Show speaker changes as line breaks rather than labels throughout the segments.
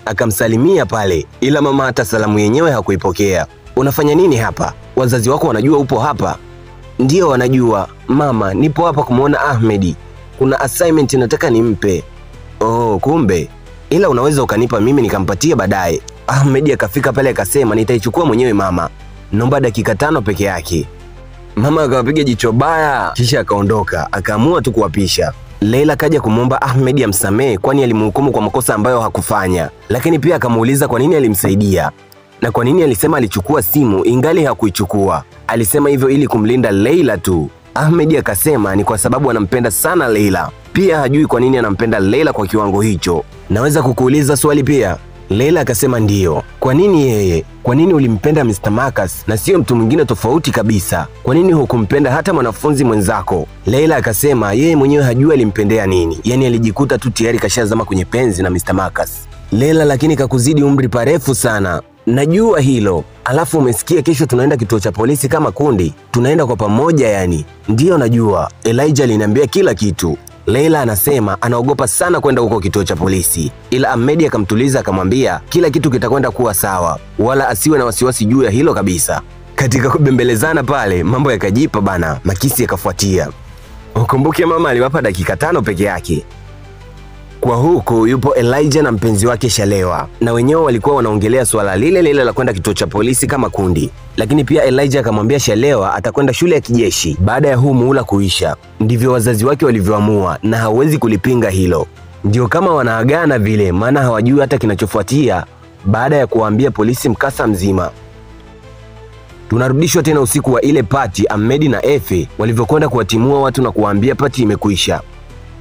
akamsalimia pale, ila mama hata salamu yenyewe hakuipokea. Unafanya nini hapa? Wazazi wako wanajua upo hapa? Ndio wanajua mama, nipo hapa kumuona Ahmedi. Kuna assignment nataka nimpe. Oh, kumbe. Ila unaweza ukanipa mimi nikampatia baadaye. Ahmedi akafika pale akasema nitaichukua mwenyewe mama. Naomba dakika 5 peke yake. Mama akawapiga jicho baya kisha akaondoka, akaamua tu kuwapisha. Leila kaja kumwomba Ahmedi amsamehe kwani alimhukumu kwa makosa ambayo hakufanya, lakini pia akamuuliza kwa nini alimsaidia na kwa nini alisema alichukua simu ingali hakuichukua. Alisema hivyo ili kumlinda Leila tu. Ahmedi akasema ni kwa sababu anampenda sana Leila. Pia hajui kwa nini anampenda Leila kwa kiwango hicho. Naweza kukuuliza swali pia? Leila akasema ndiyo. Kwa nini yeye? Kwa nini ulimpenda Mr. Marcus na sio mtu mwingine tofauti kabisa? Kwa nini hukumpenda hata mwanafunzi mwenzako? Leila akasema yeye mwenyewe hajui alimpendea nini. Yaani alijikuta tu tayari kashazama kwenye penzi na Mr. Marcus. Leila, lakini kakuzidi umri parefu sana. Najua hilo. Alafu umesikia kesho tunaenda kituo cha polisi kama kundi. Tunaenda kwa pamoja yani. Ndiyo najua. Elijah aliniambia kila kitu. Leila anasema anaogopa sana kwenda huko kituo cha polisi. Ila Ahmedi akamtuliza akamwambia kila kitu kitakwenda kuwa sawa. Wala asiwe na wasiwasi juu ya hilo kabisa. Katika kubembelezana pale mambo yakajipa bana, makisi yakafuatia. Ukumbuke mama aliwapa dakika 5 peke yake. Kwa huku yupo Elijah na mpenzi wake Shalewa, na wenyewe walikuwa wanaongelea swala lile la kwenda kituo cha polisi kama kundi. Lakini pia Elijah akamwambia Shalewa atakwenda shule ya kijeshi baada ya huu muhula kuisha. Ndivyo wazazi wake walivyoamua na hawezi kulipinga hilo. Ndio kama wanaagana vile, maana hawajui hata kinachofuatia baada ya kuwaambia polisi mkasa mzima. Tunarudishwa tena usiku wa ile pati Ahmedi na Efe walivyokwenda kuwatimua watu na kuwaambia pati imekuisha.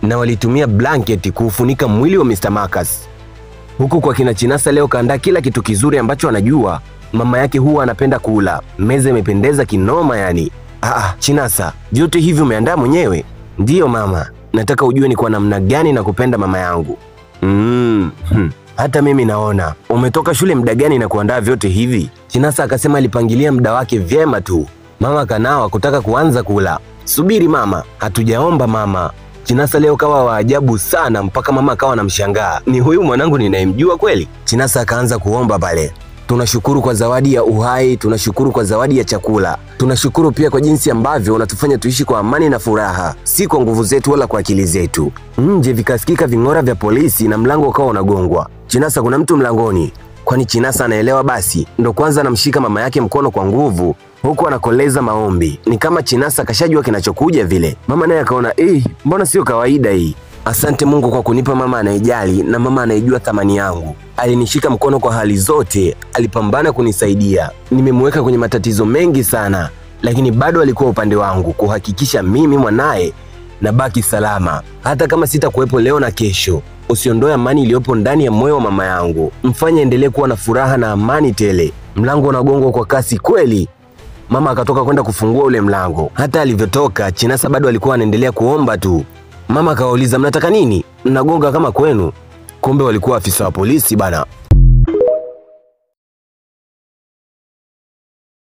Na walitumia blanketi kuufunika mwili wa Mr. Marcus. Huku kwa kina Chinasa leo kaandaa kila kitu kizuri ambacho anajua mama yake huwa anapenda kula. Meza imependeza kinoma yani. Chinasa, vyote hivi umeandaa mwenyewe? Ndiyo mama, nataka ujue ni kwa namna gani na kupenda mama yangu. Hata mimi naona. Umetoka shule muda gani na kuandaa vyote hivi? Chinasa akasema alipangilia muda wake vyema tu. Mama kanawa kutaka kuanza kula. Subiri mama, hatujaomba mama. Chinasa leo kawa waajabu sana mpaka mama akawa anamshangaa. Ni huyu mwanangu ninayemjua kweli? Chinasa akaanza kuomba pale. Tunashukuru kwa zawadi ya uhai, tunashukuru kwa zawadi ya chakula. Tunashukuru pia kwa jinsi ambavyo unatufanya tuishi kwa amani na furaha, si kwa nguvu zetu wala kwa akili zetu. Nje vikasikika ving'ora vya polisi na mlango ukawa unagongwa. Chinasa, kuna mtu mlangoni. Kwani Chinasa anaelewa basi. Ndo kwanza anamshika mama yake mkono kwa nguvu huku anakoleza maombi. Ni kama Chinasa kashajua kinachokuja vile. Mama naye akaona, mbona sio kawaida hii. Asante Mungu kwa kunipa mama anayejali na mama anayejua thamani yangu. Alinishika mkono kwa hali zote, alipambana kunisaidia. Nimemweka kwenye matatizo mengi sana, lakini bado alikuwa upande wangu kuhakikisha mimi mwanae na baki salama. Hata kama sitakuwepo leo na kesho, usiondoe amani iliyopo ndani ya moyo wa mama yangu. Mfanye endelee kuwa na furaha na amani tele. Mlango unagongwa kwa kasi kweli. Mama akatoka kwenda kufungua ule mlango. Hata alivyotoka, Chinasa bado alikuwa anaendelea kuomba tu. Mama akawauliza, mnataka nini? Mnagonga kama kwenu. Kumbe walikuwa afisa wa polisi bana.